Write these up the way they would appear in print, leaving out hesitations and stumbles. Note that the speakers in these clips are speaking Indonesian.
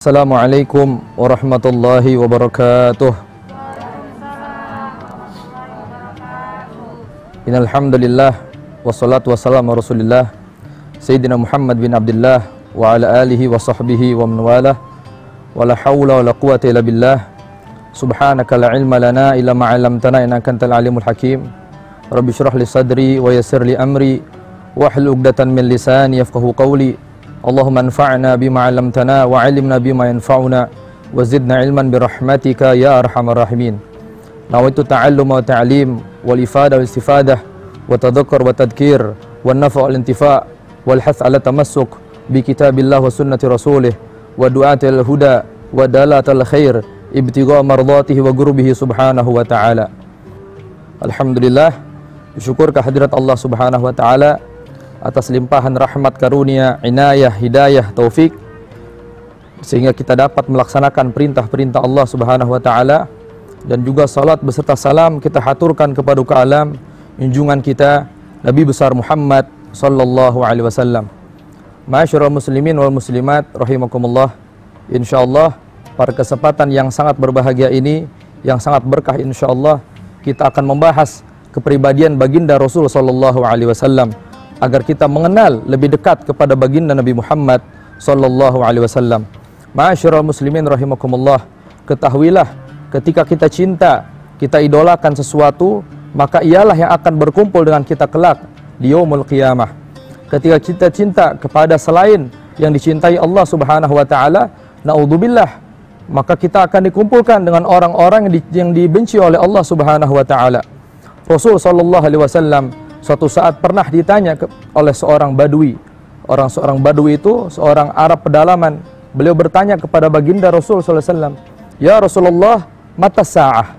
Assalamualaikum warahmatullahi wabarakatuh. Innal hamdalillah wassalatu wassalamu ala Rasulillah Sayyidina Muhammad bin Abdullah wa ala alihi wa sahbihi wa man walah. Wala haula wala quwwata illa billah. Subhanaka la ilma lana illa ma 'allamtana innaka antal alimul hakim. Rabbi shrah li sadri wa yassir li amri wahlul 'uqdatan min lisani yafqahu qawli. Allahumma anfa'na bima 'allamtana wa 'allimna bima yanfa'una wa zidna ilman birahmatika ya arhamar rahimin. Nawaitu ta'allum wa ta'lim wal ifadah wal istifadah wa tadhakkar wa tadhkir wan nafa' wal intifa' wal hath 'ala tamassuk bi kitabillah wa sunnati rasulih wa du'atil huda wa dalatal khair ibtigha mardatihi wa qurbihi subhanahu wa ta'ala. Alhamdulillah, bersyukur kehadirat Allah subhanahu wa ta'ala atas limpahan rahmat, karunia, inayah, hidayah, taufik, sehingga kita dapat melaksanakan perintah-perintah Allah subhanahu wa ta'ala. Dan juga salat beserta salam kita haturkan kepada alam junjungan kita Nabi besar Muhammad sallallahu alaihi wasallam. Ma'asyiral muslimin wal muslimat rahimakumullah. Insyaallah pada kesempatan yang sangat berbahagia ini, yang sangat berkah, insyaallah kita akan membahas kepribadian baginda Rasul sallallahu alaihi wasallam agar kita mengenal lebih dekat kepada baginda Nabi Muhammad sallallahu alaihi wasallam. Ma'asyiral muslimin rahimakumullah, ketahuilah ketika kita cinta, kita idolakan sesuatu, maka ialah yang akan berkumpul dengan kita kelak di yaumul qiyamah. Ketika kita cinta kepada selain yang dicintai Allah subhanahu wa ta'ala, na'udzubillah, maka kita akan dikumpulkan dengan orang-orang yang dibenci oleh Allah subhanahu wa ta'ala. Rasul sallallahu alaihi wasallam suatu saat pernah ditanya oleh seorang badui. Seorang badui itu seorang Arab pedalaman. Beliau bertanya kepada baginda Rasul sallallahu alaihi wasallam, "Ya Rasulullah, mata sa'ah?"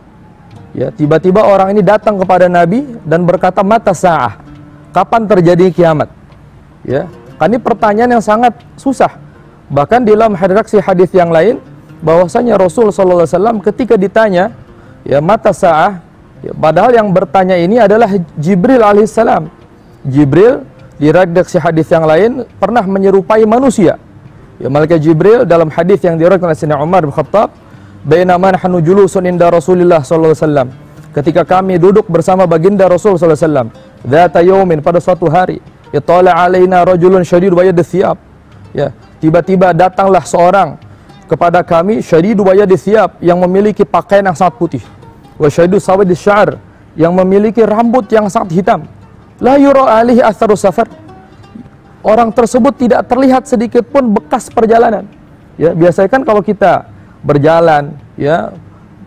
Ya, tiba-tiba orang ini datang kepada Nabi dan berkata, "Mata sa'ah?" Kapan terjadi kiamat? Ya, kan ini pertanyaan yang sangat susah. Bahkan di dalam hadis yang lain bahwasanya Rasul sallallahu alaihi wasallam ketika ditanya, ya, mata sa'ah, ya, padahal yang bertanya ini adalah Jibril alaihissalam. Jibril di redaksi hadis yang lain pernah menyerupai manusia. Ya, malaikat Jibril dalam hadis yang diriwayatkan oleh Sayyidina Umar bin Khattab, "Bainama nahnu julusun inda Rasulillah sallallahu alaihi wasallam." Ketika kami duduk bersama baginda Rasul sallallahu alaihi wasallam, dzata yaumin, pada suatu hari, itala alaina rajulun syadid bayad thiyab. Ya, tiba-tiba datanglah seorang kepada kami syadid bayad thiyab, yang memiliki pakaian yang sangat putih. Wa syadid sawad sya'r, yang memiliki rambut yang sangat hitam. La yura alaihi atharu safar. Orang tersebut tidak terlihat sedikit pun bekas perjalanan. Ya, biasanya kan kalau kita berjalan, ya,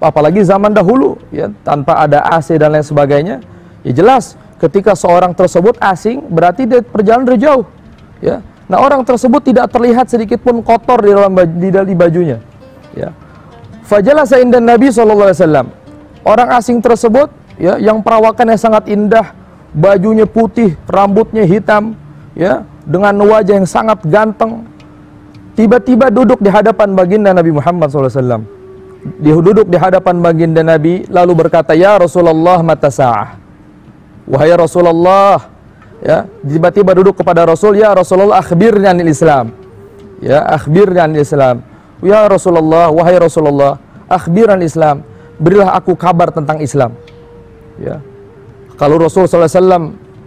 apalagi zaman dahulu, ya, tanpa ada AC dan lain sebagainya, ya jelas ketika seorang tersebut asing berarti dia perjalanan dari jauh. Ya, nah orang tersebut tidak terlihat sedikit pun kotor di bajunya. Ya, fajalasa indan Nabi sallallahu alaihi wasallam. Orang asing tersebut, ya, yang perawakannya sangat indah, bajunya putih, rambutnya hitam, ya, dengan wajah yang sangat ganteng, tiba-tiba duduk di hadapan baginda Nabi Muhammad SAW. Dia duduk di hadapan baginda Nabi lalu berkata, "Ya Rasulullah, mata sa'ah?" Wahai Rasulullah, ya, tiba-tiba duduk kepada Rasul, "Ya Rasulullah, akhbirni anil Islam." Ya, akhbirni anil Islam. "Ya Rasulullah, wahai Rasulullah, akhbirni anil Islam." Berilah aku kabar tentang Islam. Ya. Kalau Rasul sallallahu alaihi wasallam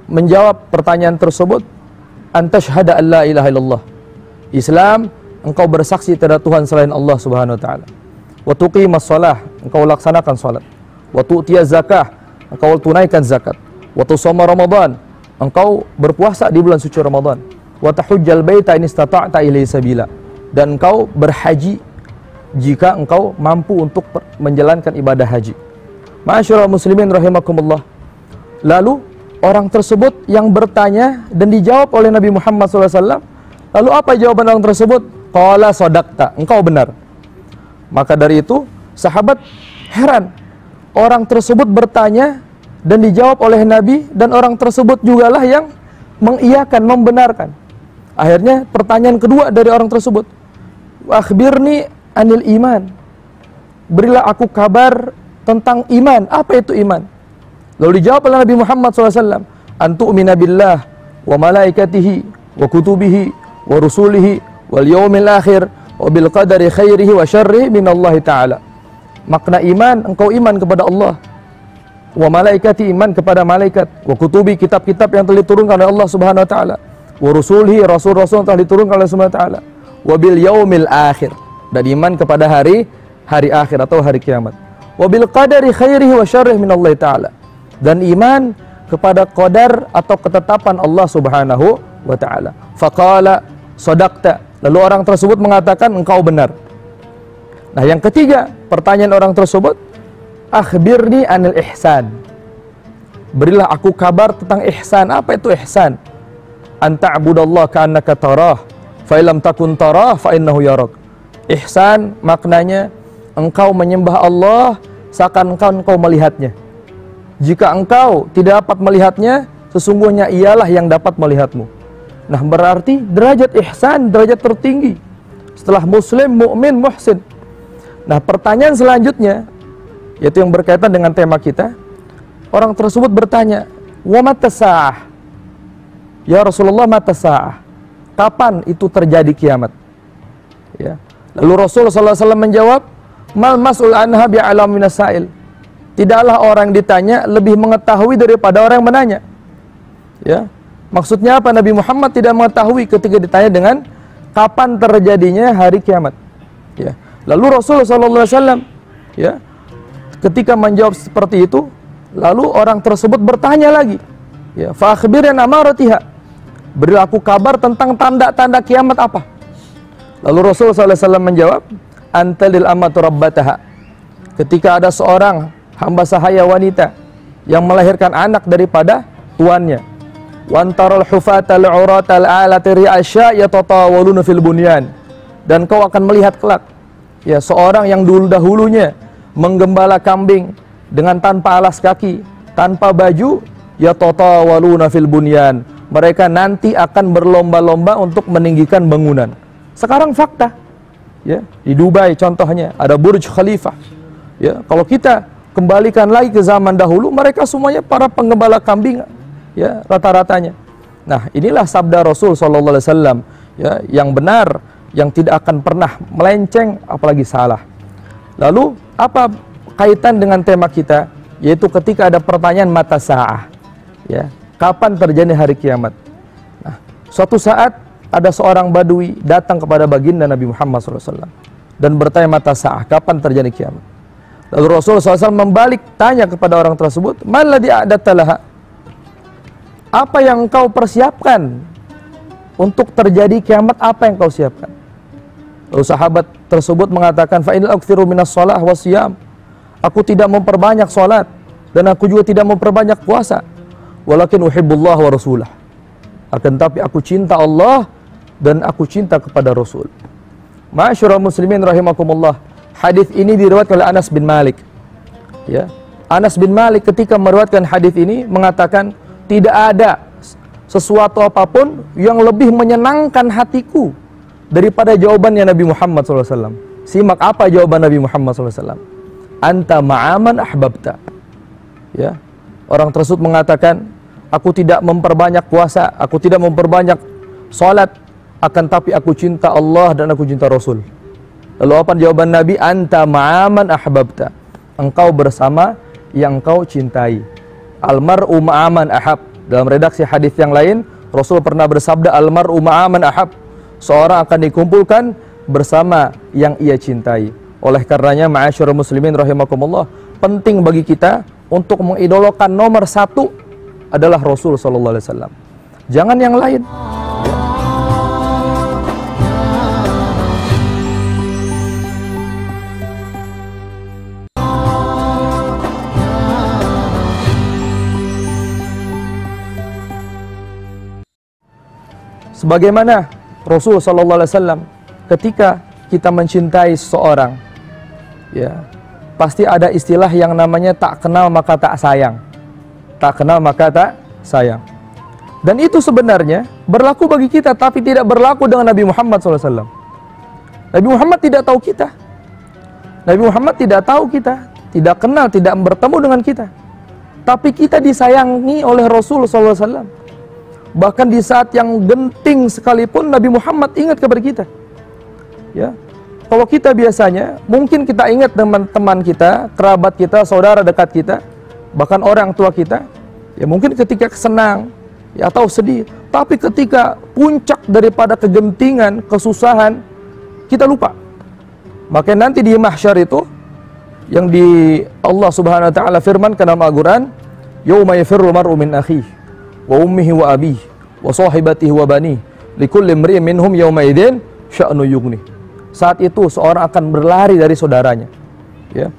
menjawab pertanyaan tersebut, "Antashhada an la ilaha illallah." Islam, engkau bersaksi tiada Tuhan selain Allah subhanahu wa ta'ala. Wa tuqimas shalah, engkau laksanakan salat. Wa tu'tiyaz zakah, engkau tunaikan zakat. Wa tusoma Ramadan, engkau berpuasa di bulan suci Ramadan. Wa tahujjal baita in istata'ta ilaihi sabila, dan engkau berhaji jika engkau mampu untuk menjalankan ibadah haji. Ma'asyiral muslimin rahimakumullah. Lalu orang tersebut yang bertanya dan dijawab oleh Nabi Muhammad SAW, lalu apa jawaban orang tersebut? Qala sadaqta, engkau benar. Maka dari itu sahabat heran, orang tersebut bertanya dan dijawab oleh Nabi, dan orang tersebut jugalah yang mengiyakan, membenarkan. Akhirnya pertanyaan kedua dari orang tersebut, "Akhbirni anil iman." Berilah aku kabar tentang iman. Apa itu iman? Lalu dijawab oleh Nabi Muhammad SAW, "Antu'mina billah wa malaikatihi wa kutubihi wa rusulihi wal yaumil akhir wa bil qadari khairihi wa syarrihi minallahi ta'ala. Makna iman, engkau iman kepada Allah, wa malaikati, iman kepada malaikat, wa kutubi, kitab-kitab yang telah diturunkan oleh Allah Subhanahu wa taala, wa rusulihi, rasul-rasul yang telah diturunkan oleh Allah Subhanahu wa taala, wa bil yaumil akhir, dan iman kepada hari akhir atau hari kiamat, wa bil qadari khairihi wa syarrihi minallahi ta'ala, dan iman kepada qadar atau ketetapan Allah Subhanahu wa taala. Faqala sadaqta, lalu orang tersebut mengatakan engkau benar. Nah, yang ketiga, pertanyaan orang tersebut, akhbirni anil ihsan, berilah aku kabar tentang ihsan. Apa itu ihsan? Anta'budallaha ka'annaka tarah, fa illam takun tarah fa innahu yarak. Ihsan maknanya engkau menyembah Allah seakan engkau melihatnya. Jika engkau tidak dapat melihatnya, sesungguhnya ialah yang dapat melihatmu. Nah, berarti derajat ihsan, derajat tertinggi setelah muslim, mukmin, muhsin. Nah, pertanyaan selanjutnya, yaitu yang berkaitan dengan tema kita, orang tersebut bertanya, wa mata sa'ah, ya Rasulullah, mata sa'ah, kapan itu terjadi kiamat? Ya. Lalu Rasulullah SAW menjawab, mal mas'ul anha bi'alam minas sa'il, tidaklah orang ditanya lebih mengetahui daripada orang yang menanya. Ya. Maksudnya apa? Nabi Muhammad tidak mengetahui ketika ditanya dengan kapan terjadinya hari kiamat. Ya. Lalu Rasulullah SAW, ya, ketika menjawab seperti itu, lalu orang tersebut bertanya lagi, ya, fa akhbirna amaratiha, berilah aku kabar tentang tanda-tanda kiamat apa. Lalu Rasulullah SAW menjawab, antalil amatu rabbataha, ketika ada seorang hamba sahaya wanita yang melahirkan anak daripada tuannya, wantarul hufatal uratal alati ri'asya yatatawaluna fil bunyan, dan kau akan melihat kelak, ya, seorang yang dahulunya menggembala kambing dengan tanpa alas kaki, tanpa baju, ya tatawaluna fil bunyan, mereka nanti akan berlomba-lomba untuk meninggikan bangunan. Sekarang fakta, ya, di Dubai contohnya ada Burj Khalifah. Ya, kalau kita kembalikan lagi ke zaman dahulu, mereka semuanya para penggembala kambing, ya, rata-ratanya. Nah, inilah sabda Rasul sallallahu alaihi wasallam, ya, yang benar, yang tidak akan pernah melenceng apalagi salah. Lalu apa kaitan dengan tema kita, yaitu ketika ada pertanyaan mata sa'ah, ya, kapan terjadi hari kiamat? Nah, suatu saat ada seorang badui datang kepada baginda Nabi Muhammad SAW dan bertanya mata sa'ah, kapan terjadi kiamat? Lalu Rasulullah SAW membalik tanya kepada orang tersebut, maladhi a'datta laha, apa yang kau persiapkan untuk terjadi kiamat? Apa yang kau siapkan? Lalu sahabat tersebut mengatakan, fa inal aktsiru minas shalah wasiyam, aku tidak memperbanyak salat dan aku juga tidak memperbanyak puasa, walakin uhibbullah wa rasulah, akan tapi aku cinta Allah dan aku cinta kepada Rasul. Ma'asyiral muslimin rahimakumullah, hadis ini diriwayatkan oleh Anas bin Malik. Ya, Anas bin Malik ketika meriwayatkan hadis ini mengatakan, tidak ada sesuatu apapun yang lebih menyenangkan hatiku daripada jawabannya Nabi Muhammad SAW. Simak apa jawaban Nabi Muhammad SAW. Anta ma'aman ahbabta. Ya, orang tersebut mengatakan, aku tidak memperbanyak puasa, aku tidak memperbanyak salat, akan tapi aku cinta Allah dan aku cinta Rasul. Lalu apa jawaban Nabi? Anta ma'aman ahbabta, engkau bersama yang engkau cintai. Almar'u ma'aman ahab. Dalam redaksi hadis yang lain, Rasul pernah bersabda, almar'u ma'aman ahab, seorang akan dikumpulkan bersama yang ia cintai. Oleh karenanya, ma'asyiral muslimin rahimakumullah, penting bagi kita untuk mengidolakan nomor satu adalah Rasul sallallahu alaihi wasallam. Jangan yang lain. Sebagaimana Rasul sallallahu alaihi wasallam, ketika kita mencintai seseorang, ya, pasti ada istilah yang namanya tak kenal maka tak sayang. Tak kenal maka tak sayang. Dan itu sebenarnya berlaku bagi kita, tapi tidak berlaku dengan Nabi Muhammad SAW. Nabi Muhammad tidak tahu kita. Nabi Muhammad tidak tahu kita, tidak kenal, tidak bertemu dengan kita. Tapi kita disayangi oleh Rasul SAW. Bahkan di saat yang genting sekalipun Nabi Muhammad ingat kepada kita. Ya, kalau kita biasanya, mungkin kita ingat teman-teman kita, kerabat kita, saudara dekat kita, bahkan orang tua kita, ya mungkin ketika senang, ya atau sedih, tapi ketika puncak daripada kegentingan, kesusahan, kita lupa. Maka nanti di mahsyar itu, yang di Allah Subhanahu Wa Taala firmankan dalam Al-Quran, "Yauma yafirru mar'u min akhihi, wa ummihi wa abihi, wa sahibatihi wa banihi, likulli imri'in minhum yawma idzin sya'nu yughni." Saat itu seorang akan berlari dari saudaranya, ya.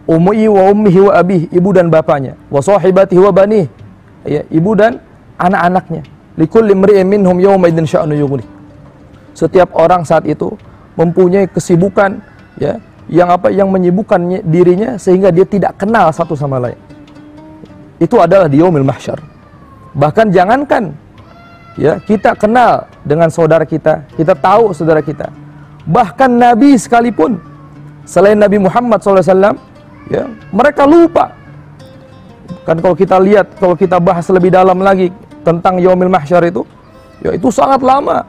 Ummi wa ummihi wa abihi, ibu dan bapaknya, wa sahibatihi wa banihi, ya, ibu dan anak-anaknya. Likulli imri'in minhum yawma idzin sya'nu yughni. Setiap orang saat itu mempunyai kesibukan, ya, yang menyibukkan dirinya sehingga dia tidak kenal satu sama lain. Itu adalah di yaumil mahsyar. Bahkan jangankan, ya, kita kenal dengan saudara kita tahu saudara kita. Bahkan Nabi sekalipun, selain Nabi Muhammad SAW, ya, mereka lupa. Kan kalau kita lihat, kalau kita bahas lebih dalam lagi tentang yaumil mahsyar itu, ya itu sangat lama.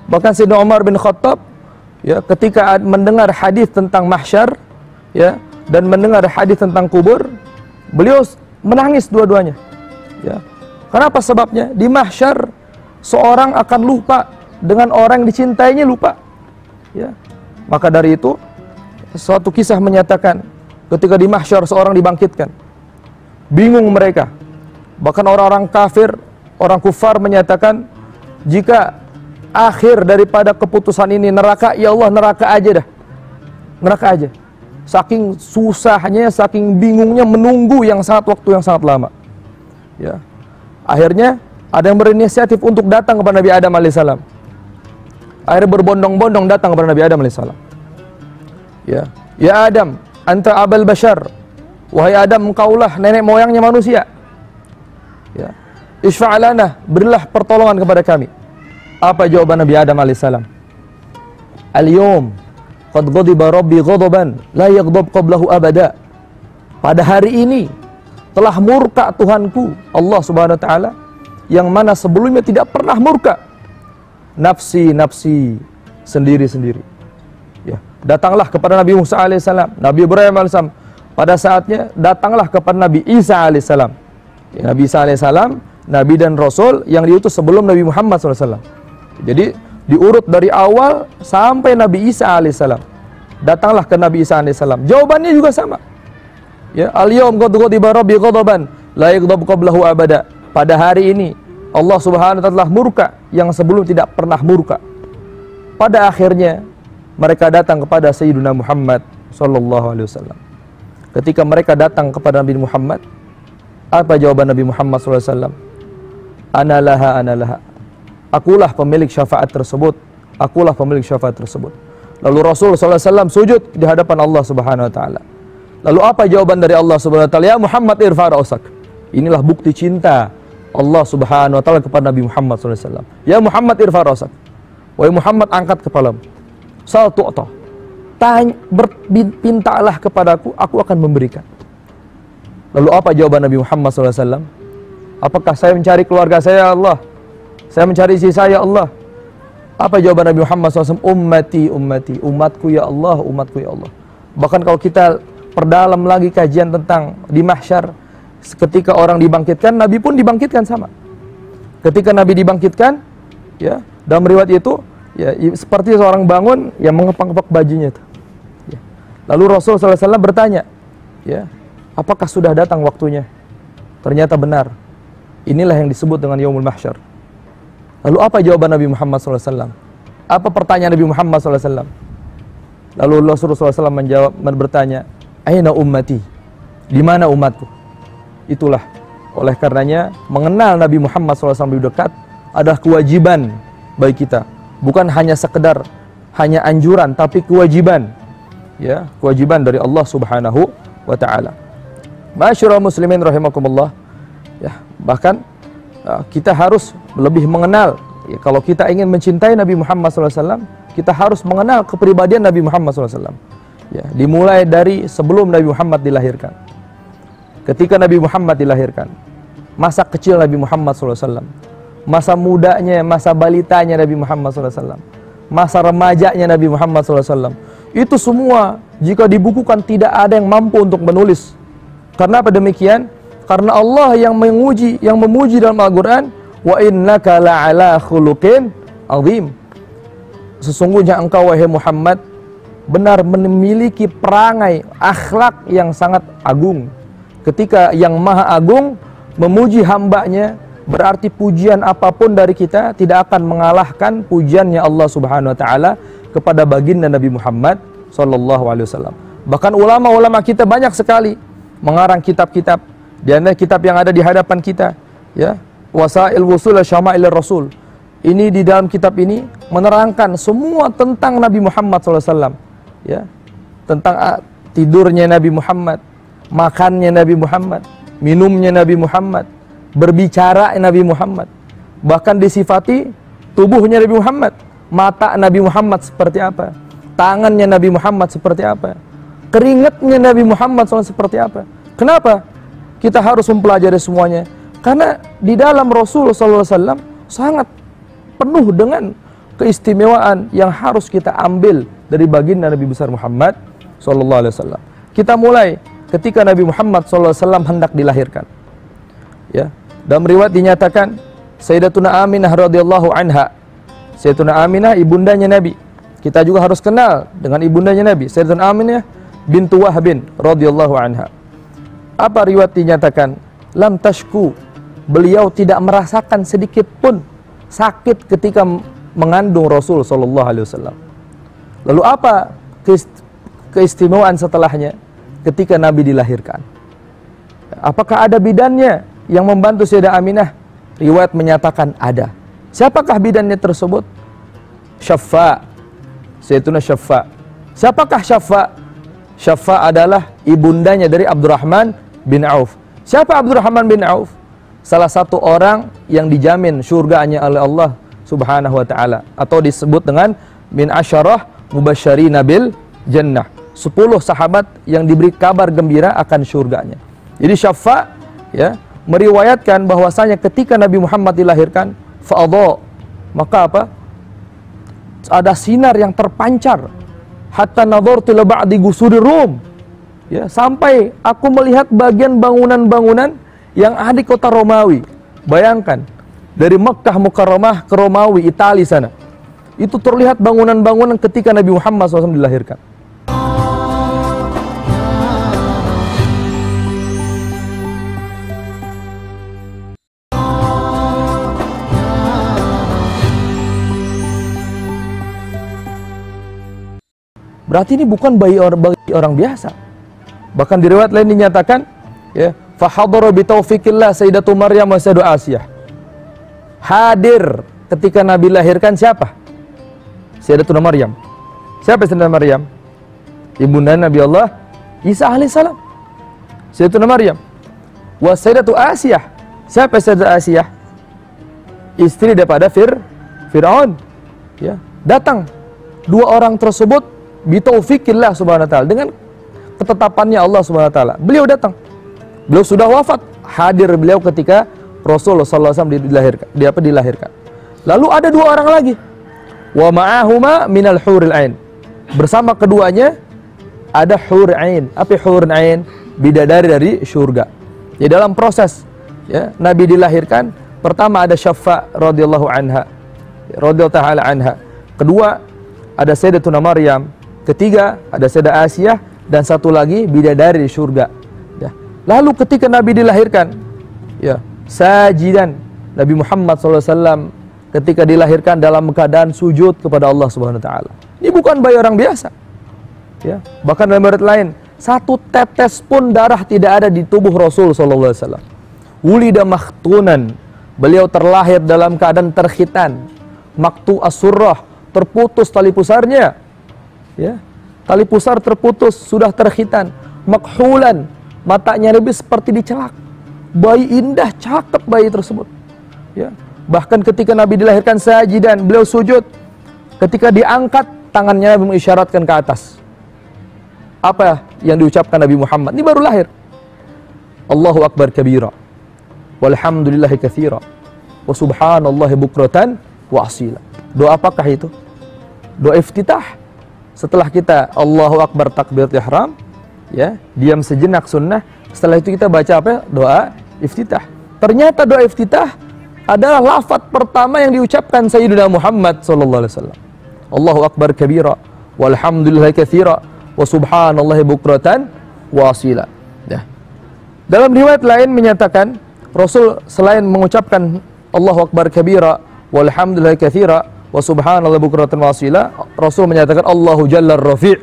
Bahkan Sayyidina Umar bin Khattab, ya, ketika mendengar hadis tentang mahsyar, ya, dan mendengar hadis tentang kubur, beliau menangis dua-duanya. Ya. Kenapa sebabnya? Di mahsyar seorang akan lupa dengan orang yang dicintainya lupa. Ya. Maka dari itu, suatu kisah menyatakan ketika di mahsyar seorang dibangkitkan, bingung mereka. Bahkan orang-orang kafir, orang kufar menyatakan, jika akhir daripada keputusan ini neraka, ya Allah neraka aja dah. Neraka aja. Saking susahnya, saking bingungnya menunggu waktu yang sangat lama. Ya. Akhirnya ada yang berinisiatif untuk datang kepada Nabi Adam alaihissalam. Akhirnya berbondong-bondong datang kepada Nabi Adam alaihissalam. Ya, ya Adam, anta abal bashar. Wahai Adam, engkaulah nenek moyangnya manusia. Ya. Isfa'alana, berilah pertolongan kepada kami. Apa jawaban Nabi Adam alaihissalam? Al-yawm qad ghadiba rabbi ghadaban la yaghdab qablahu abada. Pada hari ini telah murka Tuhanku Allah Subhanahu wa taala yang mana sebelumnya tidak pernah murka. Nafsi sendiri-sendiri. Ya, datanglah kepada Nabi Musa alaihissalam, Nabi Ibrahim alaihissalam. Pada saatnya datanglah kepada Nabi Isa alaihissalam. Ya, Nabi Isa alaihissalam, Nabi dan Rasul yang diutus sebelum Nabi Muhammad SAW. Jadi diurut dari awal sampai Nabi Isa alaihissalam. Datanglah ke Nabi Isa alaihissalam. Jawabannya juga sama. Ya, al-yawm qad ghadiba rabbi ghadaban la yaghdab qablahu abada. Pada hari ini Allah Subhanahu wa taala telah murka yang sebelum tidak pernah murka. Pada akhirnya mereka datang kepada Sayyidina Muhammad sallallahu alaihi wasallam. Ketika mereka datang kepada Nabi Muhammad, apa jawaban Nabi Muhammad sallallahu alaihi wasallam? Ana laha. Akulah pemilik syafaat tersebut. Akulah pemilik syafaat tersebut. Lalu Rasul sallallahu alaihi wasallam sujud di hadapan Allah Subhanahu wa taala. Lalu apa jawaban dari Allah Subhanahu wa taala? Ya Muhammad irfa' ra'sak. Inilah bukti cinta Allah Subhanahu wa taala kepada Nabi Muhammad sallallahu alaihi wasallam. Ya Muhammad irfa' ra'sak. Wahai Muhammad, angkat kepalamu. Sal tu'ta. Pintalah kepadaku, aku akan memberikan. Lalu apa jawaban Nabi Muhammad sallallahu alaihi wasallam? Apakah saya mencari keluarga saya, ya Allah? Saya mencari istri saya, ya Allah? Apa jawaban Nabi Muhammad SAW? Ummati, umatku ya Allah, umatku ya Allah. Bahkan kalau kita perdalam lagi kajian tentang di mahsyar, ketika orang dibangkitkan, Nabi pun dibangkitkan sama. Ketika Nabi dibangkitkan, ya, dalam riwayat itu, ya, seperti seorang bangun yang mengepak-ngepak bajunya itu. Ya. Lalu Rasul SAW bertanya, ya, apakah sudah datang waktunya? Ternyata benar. Inilah yang disebut dengan yaumul mahsyar. Lalu apa jawaban Nabi Muhammad SAW? Apa pertanyaan Nabi Muhammad SAW? Lalu Rasulullah SAW menjawab, bertanya, Aina ummati? Di mana umatku? Itulah. Oleh karenanya, mengenal Nabi Muhammad SAW lebih dekat adalah kewajiban bagi kita. Bukan hanya sekedar, hanya anjuran, tapi kewajiban. Ya, kewajiban dari Allah Subhanahu wa Ta'ala. Ma'asyiral muslimin rahimakumullah. Ya, bahkan kita harus lebih mengenal, ya, kalau kita ingin mencintai Nabi Muhammad SAW, kita harus mengenal kepribadian Nabi Muhammad SAW. Ya, dimulai dari sebelum Nabi Muhammad dilahirkan. Ketika Nabi Muhammad dilahirkan, masa kecil Nabi Muhammad SAW, masa mudanya, masa balitanya Nabi Muhammad SAW, masa remajanya Nabi Muhammad SAW, Itu semua jika dibukukan tidak ada yang mampu untuk menulis. Karena apa demikian? Karena Allah yang memuji dalam Al-Quran, wa innaka la'ala khuluqin azim. Sesungguhnya engkau wahai Muhammad benar memiliki perangai akhlak yang sangat agung. Ketika yang maha agung memuji hambanya, berarti pujian apapun dari kita tidak akan mengalahkan pujiannya Allah Subhanahu wa taala kepada baginda Nabi Muhammad sallallahu alaihi wasallam. Bahkan ulama-ulama kita banyak sekali mengarang kitab-kitab. Di antara kitab yang ada di hadapan kita, ya, Wasail Wusul Syama'il Rasul. Ini di dalam kitab ini menerangkan semua tentang Nabi Muhammad SAW, ya, tentang tidurnya Nabi Muhammad, makannya Nabi Muhammad, minumnya Nabi Muhammad, berbicara Nabi Muhammad, bahkan disifati tubuhnya Nabi Muhammad, mata Nabi Muhammad seperti apa, tangannya Nabi Muhammad seperti apa, keringatnya Nabi Muhammad SAW seperti apa. Kenapa kita harus mempelajari semuanya? Karena di dalam Rasul SAW sangat penuh dengan keistimewaan yang harus kita ambil dari baginda Nabi besar Muhammad SAW. Kita mulai ketika Nabi Muhammad SAW hendak dilahirkan. Ya, dalam riwayat dinyatakan Sayyidatuna Aminah radhiyallahu anha. Sayyidatuna Aminah ibundanya Nabi. Kita juga harus kenal dengan ibundanya Nabi, Sayyidatuna Aminah bintu Wahbin radhiyallahu anha. Apa riwayat dinyatakan? Lam tashku, beliau tidak merasakan sedikit pun sakit ketika mengandung Rasul sallallahu alaihi wasallam. Lalu apa keistimewaan setelahnya ketika Nabi dilahirkan? Apakah ada bidannya yang membantu Sayyidah Aminah? Riwayat menyatakan ada. Siapakah bidannya tersebut? Syafa'. Sayyidatuna Syafa'. Siapakah Syafa'? Syafa' adalah ibundanya dari Abdurrahman bin Auf. Siapa Abdurrahman bin Auf? Salah satu orang yang dijamin surganya oleh Allah Subhanahu wa taala, atau disebut dengan min asyarah mubasysyirina bil jannah. 10 sahabat yang diberi kabar gembira akan surganya. Jadi Syafa', ya, meriwayatkan bahwasanya ketika Nabi Muhammad dilahirkan, fa'adha, maka apa? Ada sinar yang terpancar. Hatta nadhartu ila ba'di gusuri Rum. Ya, sampai aku melihat bagian bangunan-bangunan yang ada di kota Romawi. Bayangkan, dari Mekkah Mukarramah ke Romawi, Italia sana. Itu terlihat bangunan-bangunan ketika Nabi Muhammad SAW dilahirkan. Berarti ini bukan bagi orang biasa. Bahkan di riwayat lain dinyatakan, ya, fa hadara bi taufiqillah Sayyidatu Maryam wa Sayyidatu Asiyah. Hadir ketika Nabi lahirkan siapa? Sayyidatuna Maryam. Siapa Sayyidatuna Maryam? Ibunda Nabi Allah Isa alaihissalam. Sayyidatuna Maryam. Wa Sayyidatu Asiyah. Siapa Sayyidatu Asiyah? Istri daripada Fir'aun. Ya, datang dua orang tersebut bi taufiqillah subhanahu wa ta'ala, dengan ketetapannya Allah Subhanahu wa taala. Beliau datang. Beliau sudah wafat, hadir beliau ketika Rasulullah SAW dilahirkan. Lalu ada dua orang lagi. Wa ma'ahuma minal huril ain. Bersama keduanya ada hur ain. Apa hur ain? Bidadari dari surga. Di dalam proses, ya, Nabi dilahirkan, pertama ada Syafa' radhiyallahu anha. Radhiyallahu ta'ala anha. Kedua ada Sayyidatuna Maryam. Ketiga ada Sayyidah Asiyah. Dan satu lagi bidadari di surga. Ya. Lalu ketika Nabi dilahirkan, ya, sajidan, Nabi Muhammad SAW ketika dilahirkan dalam keadaan sujud kepada Allah Subhanahu wa taala. Ini bukan bayi orang biasa. Ya. Bahkan dalam riwayat lain, satu tetes pun darah tidak ada di tubuh Rasul SAW. Wulida makhtunan, beliau terlahir dalam keadaan terkhitan. Maktu as-surrah, terputus tali pusarnya. Ya. Tali pusar terputus, sudah terkhitan. Makhulan, matanya lebih seperti dicelak. Bayi indah, cakep bayi tersebut. Ya. Bahkan ketika Nabi dilahirkan sajidan, beliau sujud. Ketika diangkat, tangannya Nabi mengisyaratkan ke atas. Apa yang diucapkan Nabi Muhammad? Ini baru lahir. Allahu Akbar kabira. Walhamdulillahi katsira. Wa subhanallahi bukratan wa asila. Doa apakah itu? Doa iftitah. setelah kita Allahu Akbar takbiratul ihram, ya, diam sejenak sunnah. Setelah itu kita baca apa? Doa iftitah. Ternyata doa iftitah adalah lafaz pertama yang diucapkan Sayyidina Muhammad sallallahu alaihi wasallam. Allahu Akbar kabira, walhamdulillahi katsira, wa subhanallahi bukratan wa asila. Ya. Dalam riwayat lain menyatakan Rasul selain mengucapkan Allahu Akbar kabira, walhamdulillahi katsira, wa subhanallahi bukratan wa asila, Rasul menyatakan Allahu jallar rafi'.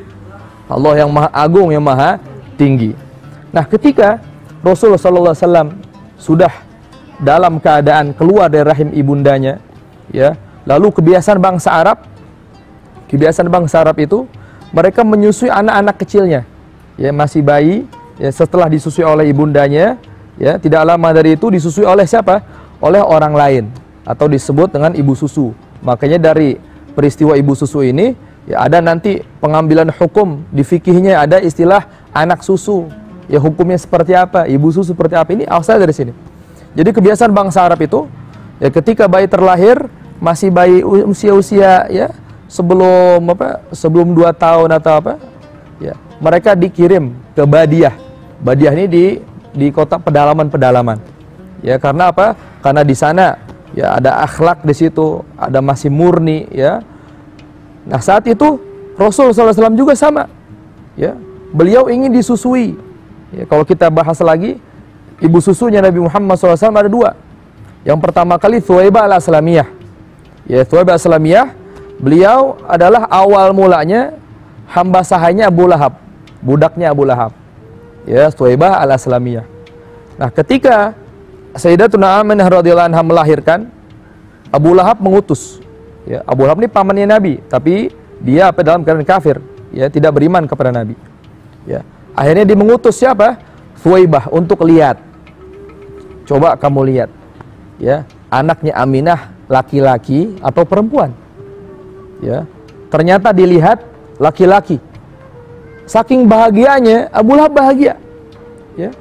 Allah yang maha agung, yang maha tinggi. Nah, ketika Rasul sallallahu alaihi wasallam sudah dalam keadaan keluar dari rahim ibundanya, ya, lalu kebiasaan bangsa Arab itu mereka menyusui anak-anak kecilnya, ya, masih bayi, ya, setelah disusui oleh ibundanya, ya, tidak lama dari itu disusui oleh siapa? Oleh orang lain, atau disebut dengan ibu susu. Makanya dari peristiwa ibu susu ini, ya, ada nanti pengambilan hukum di fikihnya, ada istilah anak susu. Ya, hukumnya seperti apa? Ibu susu seperti apa? Ini asal dari sini. Jadi kebiasaan bangsa Arab itu, ya, ketika bayi terlahir, masih bayi usia-usia, ya, sebelum 2 tahun atau apa, ya, mereka dikirim ke Badiah. Badiah ini di kota pedalaman. Ya, karena apa? Karena di sana, ya, ada akhlak di situ, ada masih murni, ya. Nah, saat itu Rasul SAW juga sama, ya, beliau ingin disusui. Ya, kalau kita bahas lagi, ibu susunya Nabi Muhammad SAW ada 2. Yang pertama kali Thuwaibah al-Aslamiyah. Ya, Thuwaibah al-Aslamiyah, beliau adalah awal mulanya hamba sahanya Abu Lahab, budaknya Abu Lahab. Ya, Thuwaibah al-Aslamiyah. Nah, ketika Sayyidatuna Aminah radhiyallahu anha melahirkan, Abu Lahab mengutus. Ya, Abu Lahab ini pamannya Nabi, tapi dia dalam keadaan kafir, ya, tidak beriman kepada Nabi. Ya, akhirnya dia mengutus siapa? Thuwaibah untuk lihat. Coba kamu lihat, ya, anaknya Aminah laki-laki atau perempuan. Ya, ternyata dilihat laki-laki. Saking bahagianya Abu Lahab bahagia. Ya,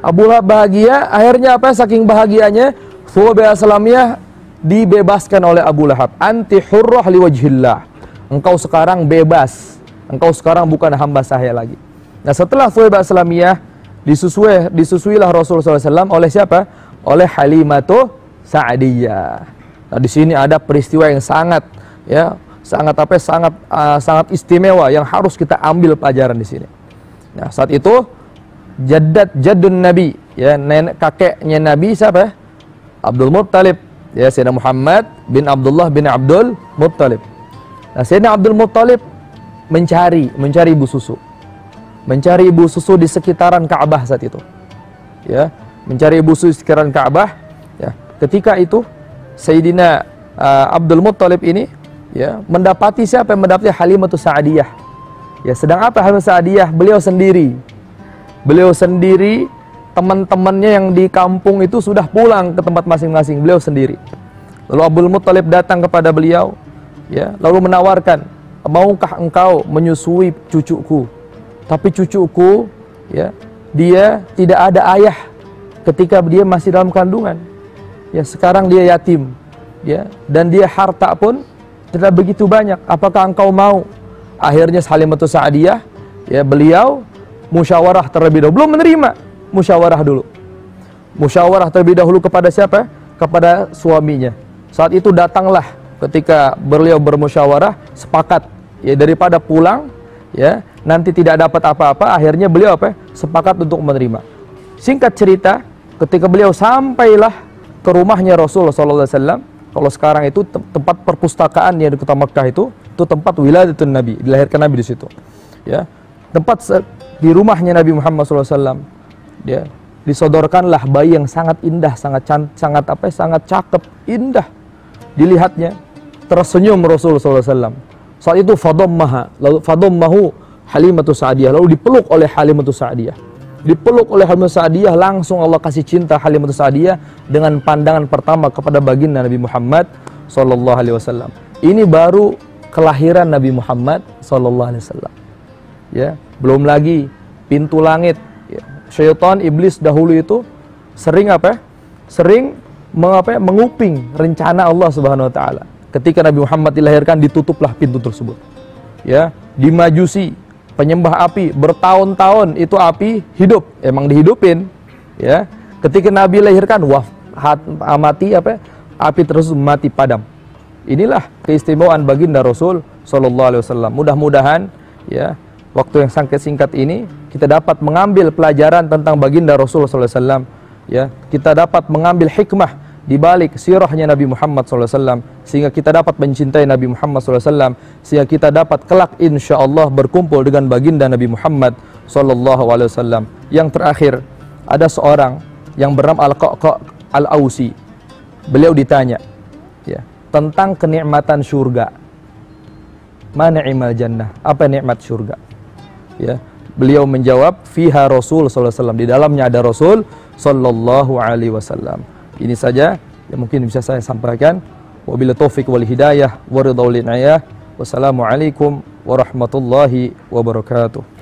Abu Lahab bahagia, akhirnya apa? Saking bahagianya Thuwaibah al-Aslamiyah dibebaskan oleh Abu Lahab. Anti hurrah liwajhillah. Engkau sekarang bebas. Engkau sekarang bukan hamba saya lagi. Nah, setelah Thuwaibah al-Aslamiyah disusuilah Rasulullah SAW oleh siapa? Oleh Halimatu Sa'diyah. Nah, di sini ada peristiwa yang sangat, ya, sangat istimewa yang harus kita ambil pelajaran di sini. Nah, saat itu jaddun Nabi, ya, nenek kakeknya Nabi siapa? Abdul Muttalib, ya, Sayyidina Muhammad bin Abdullah bin Abdul Muttalib. Nah, Sayyidina Abdul Muttalib mencari ibu susu. Mencari ibu susu di sekitaran Ka'bah saat itu. Ya, mencari ibu susu di sekitaran Ka'bah, ya. Ketika itu Sayyidina Abdul Muttalib ini, ya, mendapati siapa? Mendapati Halimatu Sa'diyah. Ya, sedang apa Halimatu Sa'diyah? Beliau sendiri, teman-temannya yang di kampung itu sudah pulang ke tempat masing-masing, beliau sendiri. Lalu Abdul Muttalib datang kepada beliau, ya, lalu menawarkan, maukah engkau menyusui cucuku? Tapi cucuku, ya, dia tidak ada ayah ketika dia masih dalam kandungan. Ya, sekarang dia yatim, ya, dan dia harta pun tidak begitu banyak. Apakah engkau mau? Akhirnya Halimatu Sa'diyah, ya, beliau musyawarah terlebih dahulu. Belum menerima, musyawarah dulu. Musyawarah terlebih dahulu kepada siapa? Kepada suaminya. Saat itu datanglah ketika beliau bermusyawarah, sepakat, ya, daripada pulang, ya, nanti tidak dapat apa-apa, akhirnya beliau apa? Sepakat untuk menerima. Singkat cerita, ketika beliau sampailah ke rumahnya Rasulullah SAW, kalau sekarang itu tempat perpustakaan yang di kota Mekah itu tempat wiladatun Nabi, dilahirkan Nabi di situ. Ya, tempat di rumahnya Nabi Muhammad SAW, ya, disodorkanlah bayi yang sangat indah, sangat cakep, indah dilihatnya. Tersenyum Rasulullah SAW. Saat itu fadammahu Halimatu Sa'diyah, lalu dipeluk oleh Halimatu Sa'diyah. Dipeluk oleh Halimatu Sa'diyah, langsung Allah kasih cinta Halimatu Sa'diyah dengan pandangan pertama kepada baginda Nabi Muhammad sallallahu alaihi wasallam. Ini baru kelahiran Nabi Muhammad sallallahu alaihi wasallam. Ya, belum lagi pintu langit. Ya. Syaitan iblis dahulu itu sering apa? Sering menguping rencana Allah Subhanahu wa taala. Ketika Nabi Muhammad dilahirkan, ditutuplah pintu tersebut. Ya, dimajusi, penyembah api bertahun-tahun, itu api hidup, emang dihidupin, ya. Ketika Nabi lahirkan, api terus mati padam. Inilah keistimewaan baginda Rasul sallallahu alaihi wasallam. Mudah-mudahan ya, waktu yang sangat singkat ini kita dapat mengambil pelajaran tentang baginda Rasul sallallahu alaihi wasallam, ya. Kita dapat mengambil hikmah di balik sirahnya Nabi Muhammad sallallahu alaihi wasallam, sehingga kita dapat mencintai Nabi Muhammad sallallahu alaihi wasallam, sehingga kita dapat kelak insyaallah berkumpul dengan baginda Nabi Muhammad sallallahu alaihi wasallam. Yang terakhir, ada seorang yang bernama Al-Qa'qa' Al-Ausi. Beliau ditanya, ya, tentang kenikmatan surga. Ma ni'mal jannah? Apa nikmat surga? Ya, beliau menjawab, fiha Rasul sallallahu alaihi wasallam. Di dalamnya ada Rasul sallallahu alaihi wasallam. Ini saja yang mungkin bisa saya sampaikan. Wabillahi taufik wal hidayah wa ridha wal inayah. Wassalamualaikum warahmatullahi wabarakatuh.